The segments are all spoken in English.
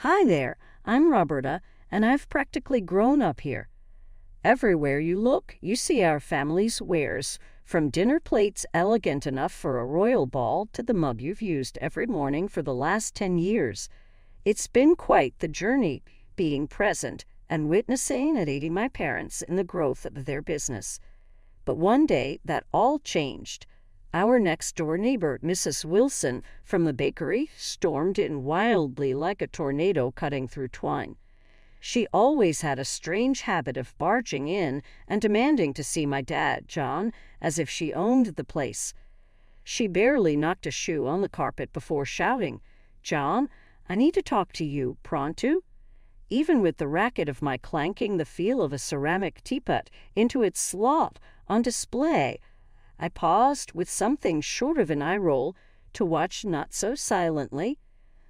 Hi there, I'm Roberta, and I've practically grown up here. Everywhere you look, you see our family's wares, from dinner plates elegant enough for a royal ball to the mug you've used every morning for the last 10 years. It's been quite the journey, being present and witnessing and aiding my parents in the growth of their business. But one day, that all changed. Our next-door neighbor, Mrs. Wilson, from the bakery, stormed in wildly like a tornado cutting through twine. She always had a strange habit of barging in and demanding to see my dad, John, as if she owned the place. She barely knocked a shoe on the carpet before shouting, "John, I need to talk to you, pronto?" Even with the racket of my clanking the feel of a ceramic teapot into its slot on display, I paused with something short of an eye roll to watch not so silently.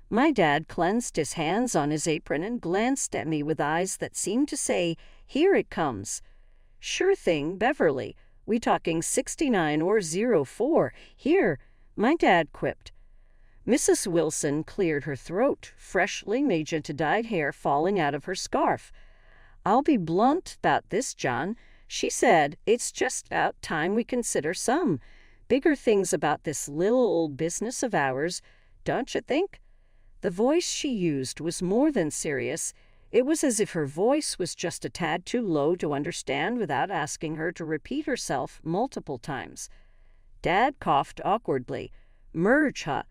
My dad cleansed his hands on his apron and glanced at me with eyes that seemed to say, "Here it comes." "Sure thing, Beverly. We talking 69 or 04? Here," my dad quipped. Mrs. Wilson cleared her throat, freshly magenta-dyed hair falling out of her scarf. "I'll be blunt about this, John," she said. "It's just about time we consider some bigger things about this little old business of ours, don't you think?" The voice she used was more than serious. It was as if her voice was just a tad too low to understand without asking her to repeat herself multiple times. Dad coughed awkwardly. "Merge, huh?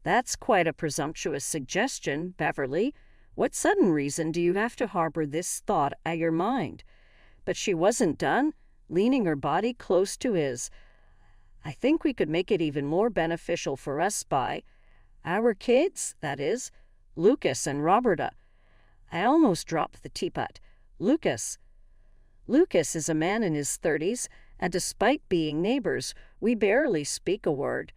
That's quite a presumptuous suggestion, Beverly. What sudden reason do you have to harbor this thought at your mind?" But she wasn't done, leaning her body close to his. "I think we could make it even more beneficial for us by our kids, that is, Lucas and Roberta." I almost dropped the teapot. Lucas is a man in his 30s, and despite being neighbors, we barely speak a word.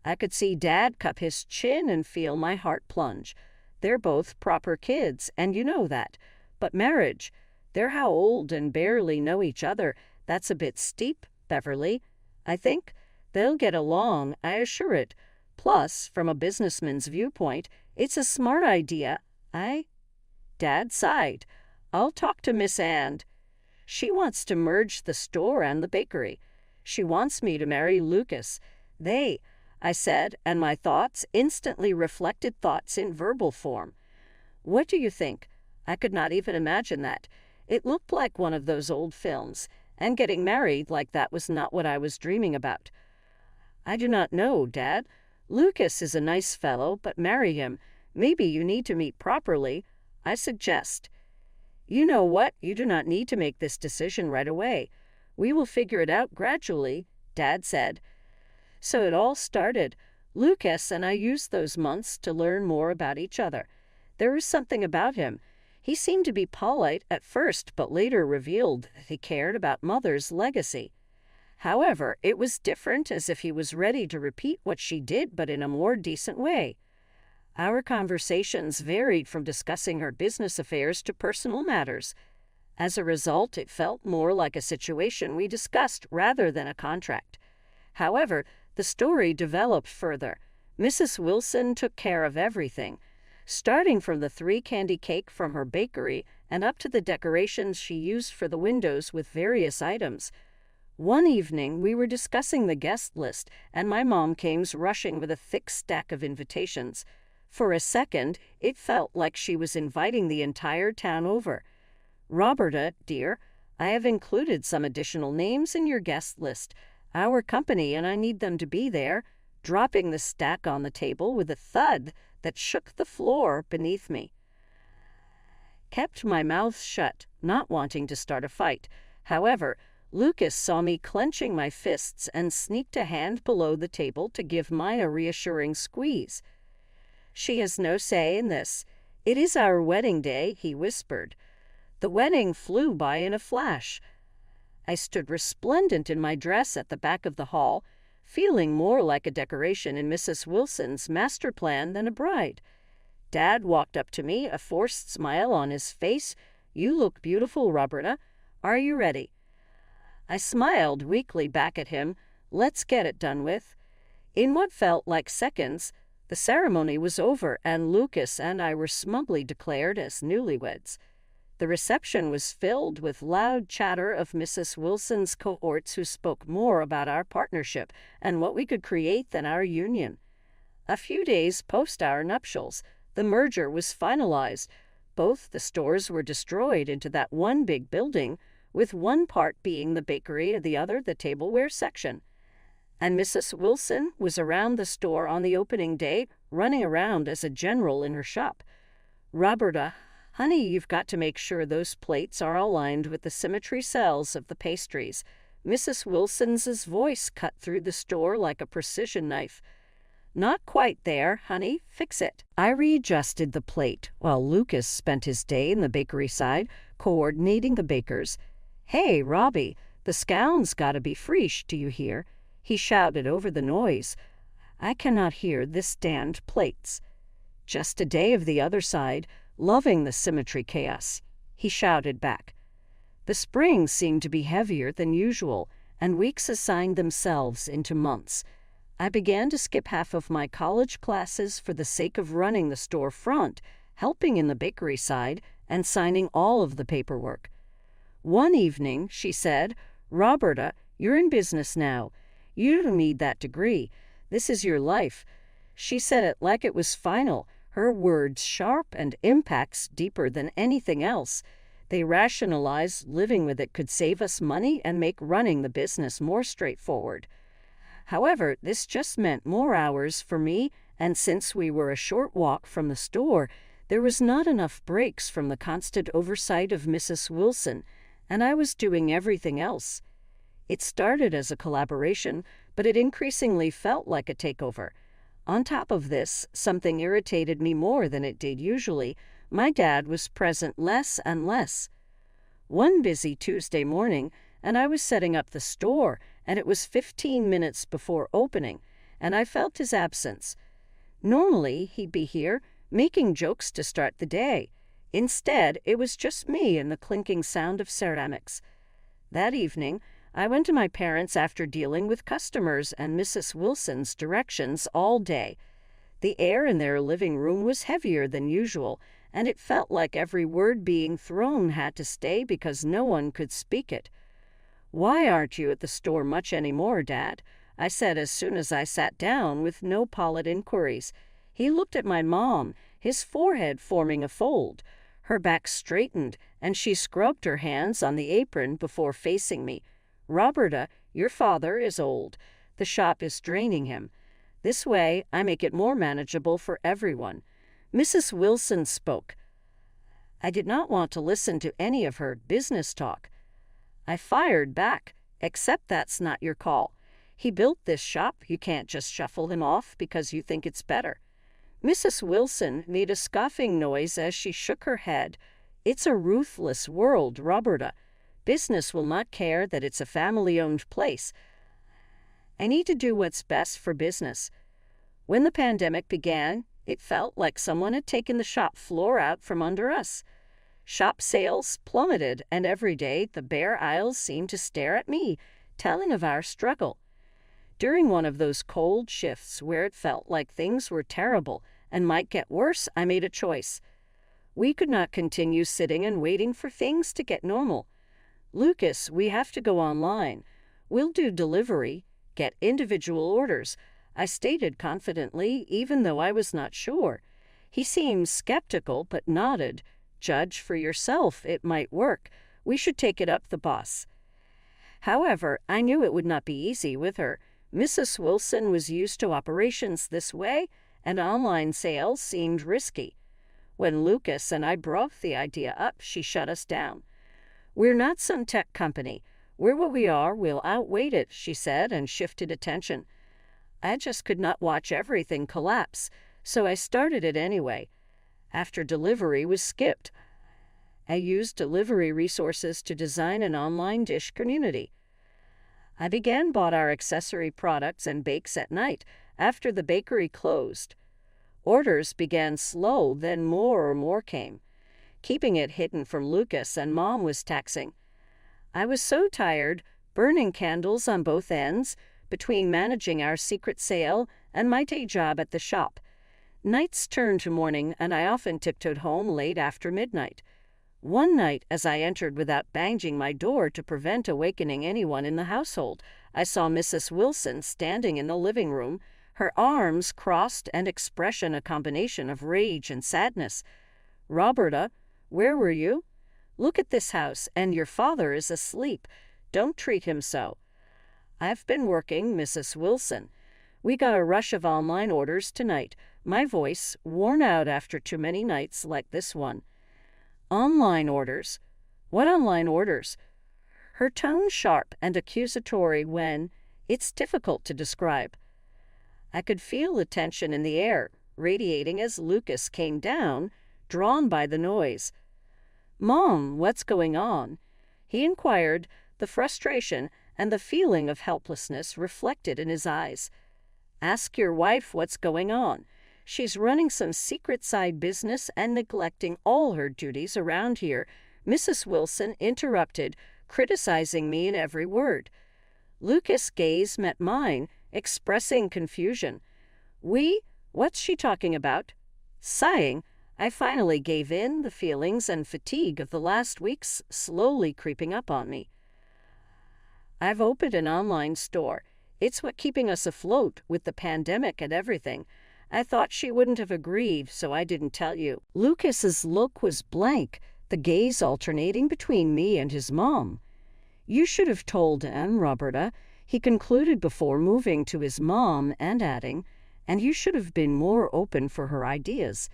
I could see Dad cup his chin and feel my heart plunge. They're both proper kids, and you know that. But marriage, they're how old and barely know each other. That's a bit steep, Beverly. I think they'll get along, I assure it. Plus, from a businessman's viewpoint, it's a smart idea. Dad sighed. "I'll talk to Miss Ann. She wants to merge the store and the bakery. She wants me to marry Lucas. I said, and my thoughts instantly reflected thoughts in verbal form. What do you think? I could not even imagine that. It looked like one of those old films, and getting married like that was not what I was dreaming about. "I do not know, Dad. Lucas is a nice fellow, but marry him. Maybe you need to meet properly, I suggest." "You know what? You do not need to make this decision right away. We will figure it out gradually," Dad said. So it all started. Lucas and I used those months to learn more about each other. There was something about him. He seemed to be polite at first, but later revealed that he cared about Mother's legacy. However, it was different, as if he was ready to repeat what she did, but in a more decent way. Our conversations varied from discussing her business affairs to personal matters. As a result, it felt more like a situation we discussed rather than a contract. However, the story developed further. Mrs. Wilson took care of everything, starting from the 3-candy cake from her bakery and up to the decorations she used for the windows with various items. One evening, we were discussing the guest list, and my mom came rushing with a thick stack of invitations. For a second, it felt like she was inviting the entire town over. "Roberta, dear, I have included some additional names in your guest list. Our company and I need them to be there," dropping the stack on the table with a thud that shook the floor beneath me. Kept my mouth shut, not wanting to start a fight. However, Lucas saw me clenching my fists and sneaked a hand below the table to give mine a reassuring squeeze. "She has no say in this. It is our wedding day," he whispered. The wedding flew by in a flash. I stood resplendent in my dress at the back of the hall, feeling more like a decoration in Mrs. Wilson's master plan than a bride. Dad walked up to me, a forced smile on his face. "You look beautiful, Roberta. Are you ready?" I smiled weakly back at him. Let's get it done with. In what felt like seconds, The ceremony was over, and Lucas and I were smugly declared as newlyweds. The reception was filled with loud chatter of Mrs. Wilson's cohorts who spoke more about our partnership and what we could create than our union. A few days post our nuptials, the merger was finalized. Both the stores were destroyed into that one big building, with one part being the bakery and the other the tableware section. And Mrs. Wilson was around the store on the opening day, running around as a general in her shop. "Roberta, honey, you've got to make sure those plates are aligned with the symmetry cells of the pastries." Mrs. Wilson's voice cut through the store like a precision knife. "Not quite there, honey. Fix it." I readjusted the plate, while Lucas spent his day in the bakery side, coordinating the bakers. "Hey, Robbie, the scone's gotta be fresh, do you hear?" he shouted over the noise. "I cannot hear this damned plates." "Just a day of the other side, loving the symmetry chaos," he shouted back. The springs seemed to be heavier than usual, and weeks assigned themselves into months. I began to skip half of my college classes for the sake of running the store front, helping in the bakery side, and signing all of the paperwork. One evening, she said, "Roberta, you're in business now. You don't need that degree. This is your life." She said it like it was final, her words sharp and impacts deeper than anything else. They rationalized living with it could save us money and make running the business more straightforward. However, this just meant more hours for me, and since we were a short walk from the store, there was not enough breaks from the constant oversight of Mrs. Wilson, and I was doing everything else. It started as a collaboration, but it increasingly felt like a takeover. On top of this, something irritated me more than it did usually. My dad was present less and less. One busy Tuesday morning, and I was setting up the store, and it was 15 minutes before opening, and I felt his absence. Normally, he'd be here, making jokes to start the day. Instead, it was just me and the clinking sound of ceramics. That evening, I went to my parents after dealing with customers and Mrs. Wilson's directions all day. The air in their living room was heavier than usual, and it felt like every word being thrown had to stay because no one could speak it. "Why aren't you at the store much anymore, Dad?" I said as soon as I sat down with no polite inquiries. He looked at my mom, his forehead forming a fold. Her back straightened, and she scrubbed her hands on the apron before facing me. "Roberta, your father is old. The shop is draining him. This way, I make it more manageable for everyone." Mrs. Wilson spoke. I did not want to listen to any of her business talk. I fired back, "Except that's not your call. He built this shop. You can't just shuffle him off because you think it's better." Mrs. Wilson made a scoffing noise as she shook her head. "It's a ruthless world, Roberta. Business will not care that it's a family-owned place. I need to do what's best for business." When the pandemic began, it felt like someone had taken the shop floor out from under us. Shop sales plummeted, and every day the bare aisles seemed to stare at me, telling of our struggle. During one of those cold shifts where it felt like things were terrible and might get worse, I made a choice. We could not continue sitting and waiting for things to get normal. "Lucas, we have to go online. We'll do delivery, get individual orders," I stated confidently, even though I was not sure. He seemed skeptical but nodded. "Judge for yourself, it might work. We should take it up the boss." However, I knew it would not be easy with her. Mrs. Wilson was used to operations this way, and online sales seemed risky. When Lucas and I brought the idea up, she shut us down. "We're not some tech company. We're what we are, we'll outwait it," she said, and shifted attention. I just could not watch everything collapse, so I started it anyway. After delivery was skipped, I used delivery resources to design an online dish community. I bought our accessory products and bakes at night after the bakery closed. Orders began slow, then more came. Keeping it hidden from Lucas and Mom was taxing. I was so tired, burning candles on both ends, between managing our secret sale and my day job at the shop. Nights turned to morning, and I often tiptoed home late after midnight. One night, as I entered without banging my door to prevent awakening anyone in the household, I saw Mrs. Wilson standing in the living room, her arms crossed and expression a combination of rage and sadness. "Roberta, where were you? Look at this house, and your father is asleep. Don't treat him so." "I've been working, Mrs. Wilson. We got a rush of online orders tonight," my voice worn out after too many nights like this one. "Online orders? What online orders?" Her tone sharp and accusatory when it's difficult to describe. I could feel the tension in the air, radiating as Lucas came down, drawn by the noise. "Mom, what's going on?" he inquired, the frustration and the feeling of helplessness reflected in his eyes. "Ask your wife what's going on. She's running some secret side business and neglecting all her duties around here," Mrs. Wilson interrupted, criticizing me in every word. Lucas' gaze met mine, expressing confusion. What's she talking about?" Sighing, I finally gave in, the feelings and fatigue of the last weeks slowly creeping up on me. "I've opened an online store. It's what keeping us afloat with the pandemic and everything. I thought she wouldn't have agreed, so I didn't tell you." Lucas's look was blank, the gaze alternating between me and his mom. "You should have told Anne, Roberta," he concluded before moving to his mom and adding, "and you should have been more open for her ideas."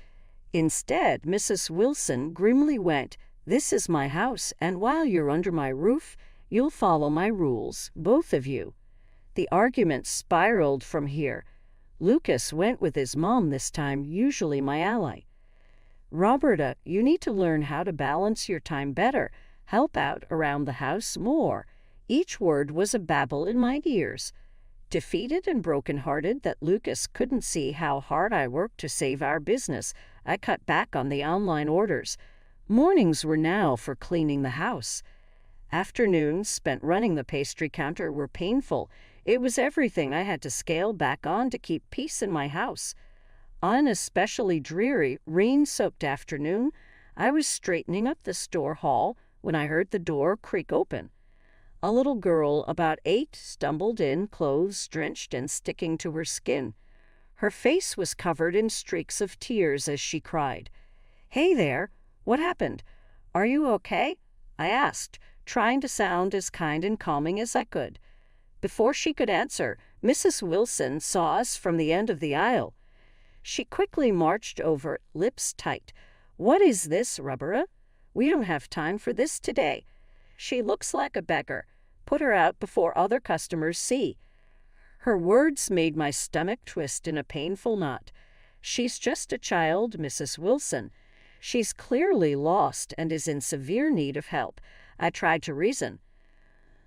Instead, Mrs. Wilson grimly went, "This is my house, and while you're under my roof, you'll follow my rules, both of you." The argument spiraled from here. Lucas went with his mom this time, usually my ally. "Roberta, you need to learn how to balance your time better, help out around the house more." Each word was a babble in my ears. Defeated and broken-hearted that Lucas couldn't see how hard I worked to save our business, I cut back on the online orders. Mornings were now for cleaning the house. Afternoons spent running the pastry counter were painful. It was everything I had to scale back on to keep peace in my house. On an especially dreary, rain-soaked afternoon, I was straightening up the store hall when I heard the door creak open. A little girl about 8 stumbled in, clothes drenched and sticking to her skin. Her face was covered in streaks of tears as she cried. "Hey there, what happened? Are you okay?" I asked, trying to sound as kind and calming as I could. Before she could answer, Mrs. Wilson saw us from the end of the aisle. She quickly marched over, lips tight. "What is this, Roberta? We don't have time for this today. She looks like a beggar. Put her out before other customers see." Her words made my stomach twist in a painful knot. "She's just a child, Mrs. Wilson. She's clearly lost and is in severe need of help," I tried to reason.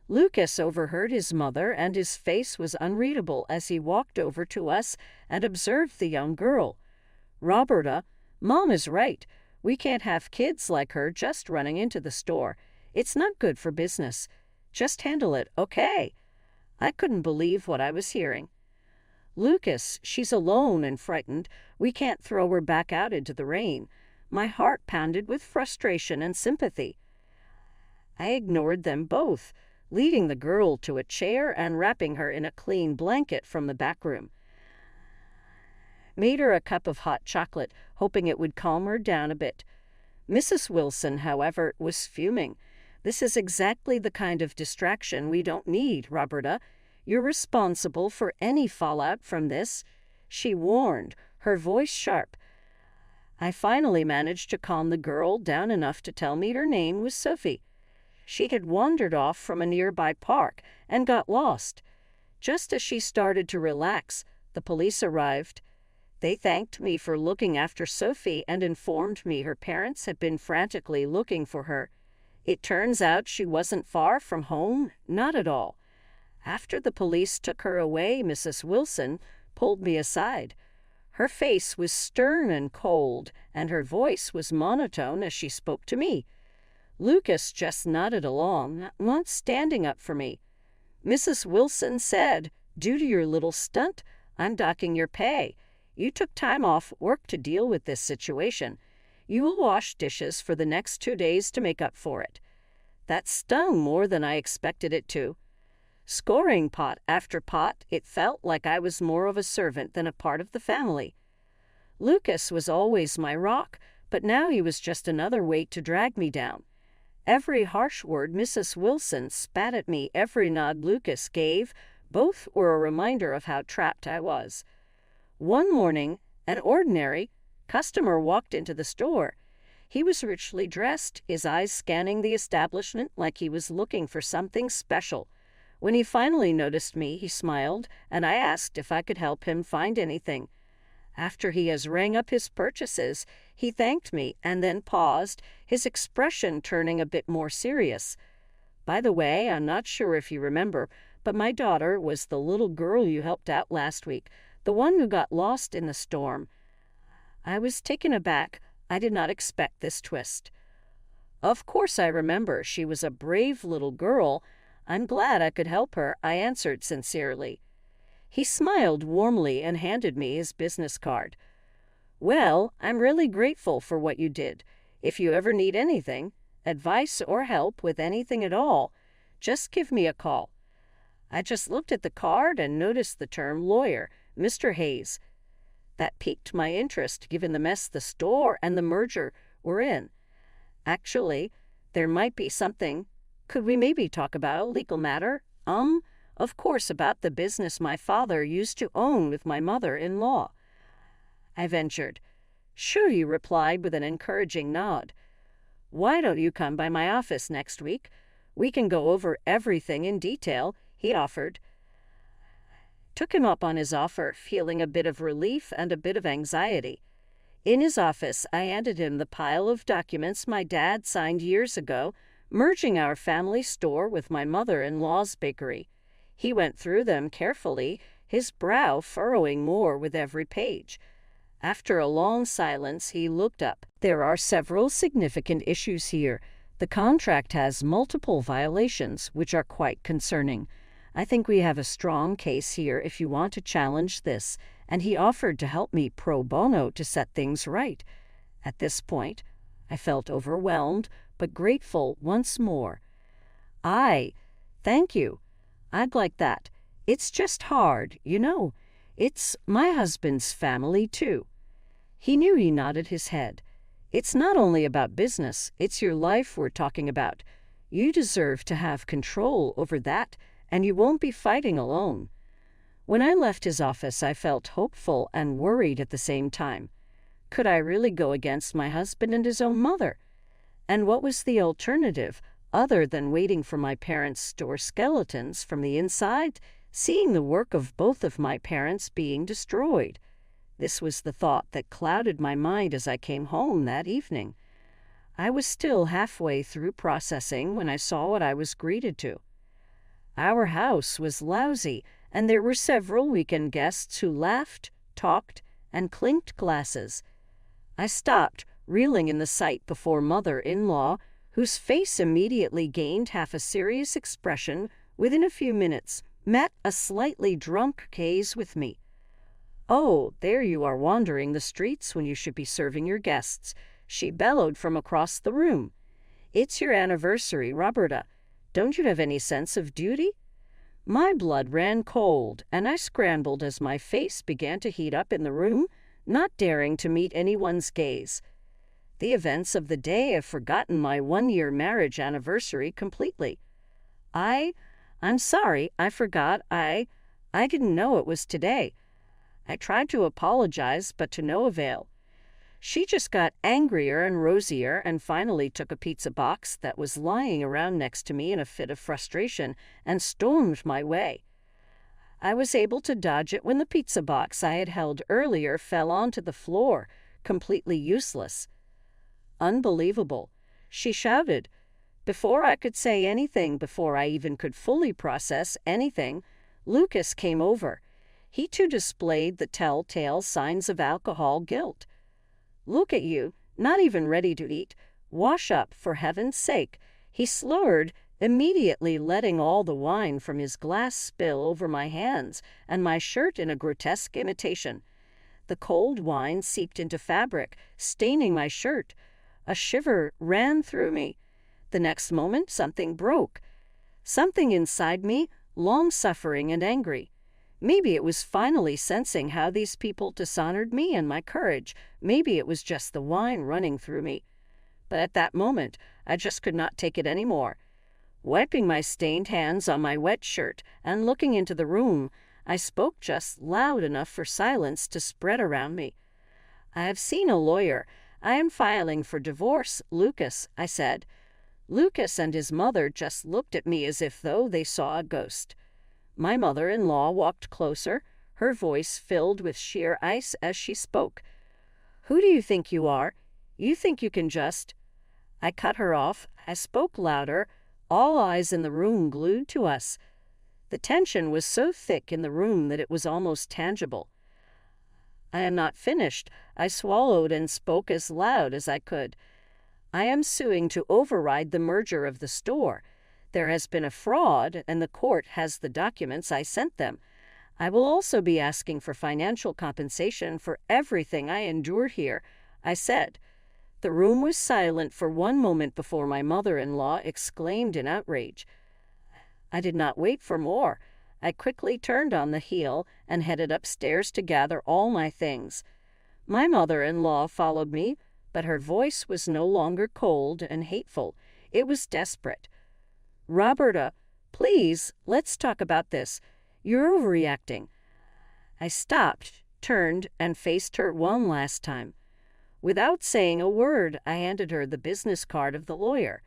Lucas overheard his mother, and his face was unreadable as he walked over to us and observed the young girl. "Roberta, Mom is right. We can't have kids like her just running into the store. It's not good for business. Just handle it, okay?" I couldn't believe what I was hearing. "Lucas, she's alone and frightened. We can't throw her back out into the rain." My heart pounded with frustration and sympathy. I ignored them both, leading the girl to a chair and wrapping her in a clean blanket from the back room. Made her a cup of hot chocolate, hoping it would calm her down a bit. Mrs. Wilson, however, was fuming. "This is exactly the kind of distraction we don't need, Roberta. You're responsible for any fallout from this," she warned, her voice sharp. I finally managed to calm the girl down enough to tell me her name was Sophie. She had wandered off from a nearby park and got lost. Just as she started to relax, the police arrived. They thanked me for looking after Sophie and informed me her parents had been frantically looking for her. It turns out she wasn't far from home, not at all. After the police took her away, Mrs. Wilson pulled me aside. Her face was stern and cold, and her voice was monotone as she spoke to me. Lucas just nodded along, not standing up for me. Mrs. Wilson said, "Due to your little stunt, I'm docking your pay. You took time off work to deal with this situation. You will wash dishes for the next 2 days to make up for it." That stung more than I expected it to. Scoring pot after pot, it felt like I was more of a servant than a part of the family. Lucas was always my rock, but now he was just another weight to drag me down. Every harsh word Mrs. Wilson spat at me, every nod Lucas gave, both were a reminder of how trapped I was. One morning, an ordinary customer walked into the store. He was richly dressed, his eyes scanning the establishment like he was looking for something special. When he finally noticed me, he smiled, and I asked if I could help him find anything. After he has rang up his purchases, he thanked me and then paused, his expression turning a bit more serious. "By the way, I'm not sure if you remember, but my daughter was the little girl you helped out last week, the one who got lost in the storm." I was taken aback. I did not expect this twist. "Of course I remember. She was a brave little girl. I'm glad I could help her," I answered sincerely. He smiled warmly and handed me his business card. "Well, I'm really grateful for what you did. If you ever need anything, advice or help with anything at all, just give me a call." I just looked at the card and noticed the term lawyer, Mr. Hayes. That piqued my interest, given the mess the store and the merger were in. Actually, there might be something. Could we maybe talk about a legal matter? Of course, about the business my father used to own with my mother-in-law. I ventured. "Sure," he replied with an encouraging nod. "Why don't you come by my office next week? We can go over everything in detail," he offered. Took him up on his offer, feeling a bit of relief and a bit of anxiety. In his office, I handed him the pile of documents my dad signed years ago, merging our family store with my mother-in-law's bakery. He went through them carefully, his brow furrowing more with every page. After a long silence, he looked up. "There are several significant issues here. The contract has multiple violations, which are quite concerning. I think we have a strong case here if you want to challenge this," and he offered to help me pro bono to set things right. At this point, I felt overwhelmed, but grateful once more. Thank you. I'd like that. It's just hard, you know. It's my husband's family, too." He knew. He nodded his head. "It's not only about business, it's your life we're talking about. You deserve to have control over that, and you won't be fighting alone." When I left his office, I felt hopeful and worried at the same time. Could I really go against my husband and his own mother? And what was the alternative, other than waiting for my parents' store skeletons from the inside, seeing the work of both of my parents being destroyed? This was the thought that clouded my mind as I came home that evening. I was still halfway through processing when I saw what I was greeted to. Our house was lousy, and there were several weekend guests who laughed, talked, and clinked glasses. I stopped, reeling in the sight before mother-in-law, whose face immediately gained half a serious expression within a few minutes, met a slightly drunk gaze with me. "Oh, there you are wandering the streets when you should be serving your guests," she bellowed from across the room. "It's your anniversary, Roberta. Don't you have any sense of duty?" My blood ran cold, and I scrambled as my face began to heat up in the room, not daring to meet anyone's gaze. The events of the day have forgotten my 1-year marriage anniversary completely. I'm sorry, I forgot. I didn't know it was today. I tried to apologize, but to no avail. She just got angrier and rosier and finally took a pizza box that was lying around next to me in a fit of frustration and stormed my way. I was able to dodge it when the pizza box I had held earlier fell onto the floor, completely useless. "Unbelievable," she shouted. Before I could say anything, before I even could fully process anything, Lucas came over. He too displayed the telltale signs of alcohol guilt. "Look at you, not even ready to eat. Wash up, for heaven's sake," he slurred, immediately letting all the wine from his glass spill over my hands and my shirt in a grotesque imitation. The cold wine seeped into fabric, staining my shirt. A shiver ran through me. The next moment, something broke. Something inside me, long-suffering and angry. Maybe it was finally sensing how these people dishonored me and my courage. Maybe it was just the wine running through me. But at that moment, I just could not take it anymore. Wiping my stained hands on my wet shirt and looking into the room, I spoke just loud enough for silence to spread around me. "I have seen a lawyer. I am filing for divorce, Lucas," I said. Lucas and his mother just looked at me as if though they saw a ghost. My mother-in-law walked closer, her voice filled with sheer ice as she spoke. "Who do you think you are? You think you can just—" I cut her off. I spoke louder, all eyes in the room glued to us. The tension was so thick in the room that it was almost tangible. "I am not finished." I swallowed and spoke as loud as I could. "I am suing to override the merger of the store. There has been a fraud, and the court has the documents I sent them. I will also be asking for financial compensation for everything I endured here," I said. The room was silent for one moment before my mother-in-law exclaimed in outrage. I did not wait for more. I quickly turned on the heel and headed upstairs to gather all my things. My mother-in-law followed me, but her voice was no longer cold and hateful. It was desperate. "Roberta, please, let's talk about this. You're overreacting." I stopped, turned, and faced her one last time. Without saying a word, I handed her the business card of the lawyer.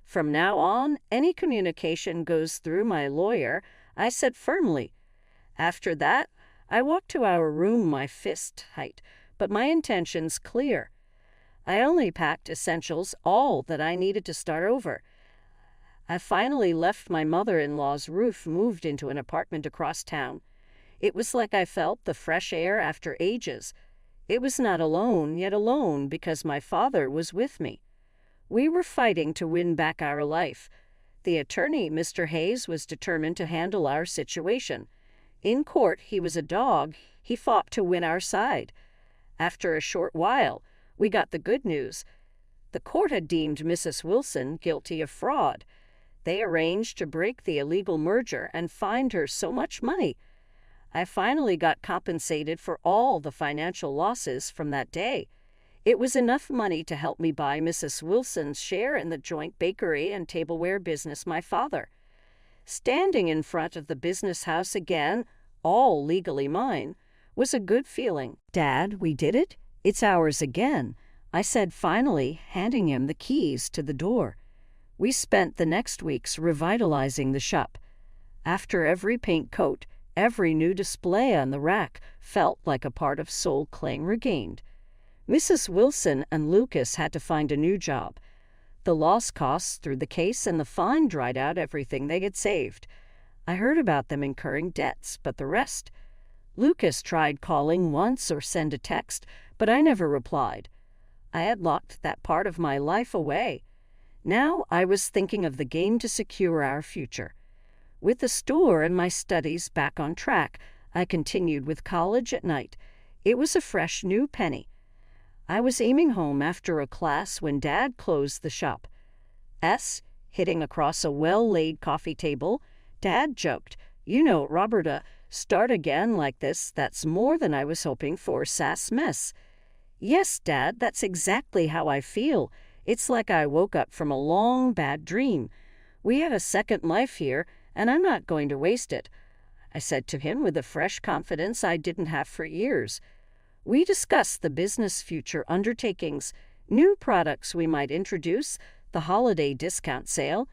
"From now on, any communication goes through my lawyer," I said firmly. After that, I walked to our room, my fist tight, but my intentions clear. I only packed essentials, all that I needed to start over. I finally left my mother-in-law's roof, moved into an apartment across town. It was like I felt the fresh air after ages. It was not alone, yet alone, because my father was with me. We were fighting to win back our life. The attorney, Mr. Hayes, was determined to handle our situation. In court, he was a dog. He fought to win our side. After a short while, we got the good news. The court had deemed Mrs. Wilson guilty of fraud. They arranged to break the illegal merger and fined her so much money. I finally got compensated for all the financial losses from that day. It was enough money to help me buy Mrs. Wilson's share in the joint bakery and tableware business my father. Standing in front of the business house again, all legally mine, was a good feeling. "Dad, we did it. It's ours again," I said finally, handing him the keys to the door. We spent the next weeks revitalizing the shop. After every paint coat, every new display on the rack felt like a part of soul claim regained. Mrs. Wilson and Lucas had to find a new job. The loss costs through the case and the fine dried out everything they had saved. I heard about them incurring debts, but the rest— Lucas tried calling once or send a text, but I never replied. I had locked that part of my life away. Now I was thinking of the game to secure our future. With the store and my studies back on track, I continued with college at night. It was a fresh new penny. I was aiming home after a class when Dad closed the shop. Hitting across a well-laid coffee table, Dad joked, "You know, Roberta, start again like this, that's more than I was hoping for, sass mess." "Yes, Dad, that's exactly how I feel. It's like I woke up from a long, bad dream. We have a second life here, and I'm not going to waste it," I said to him with a fresh confidence I didn't have for years. We discussed the business future undertakings, new products we might introduce, the holiday discount sale,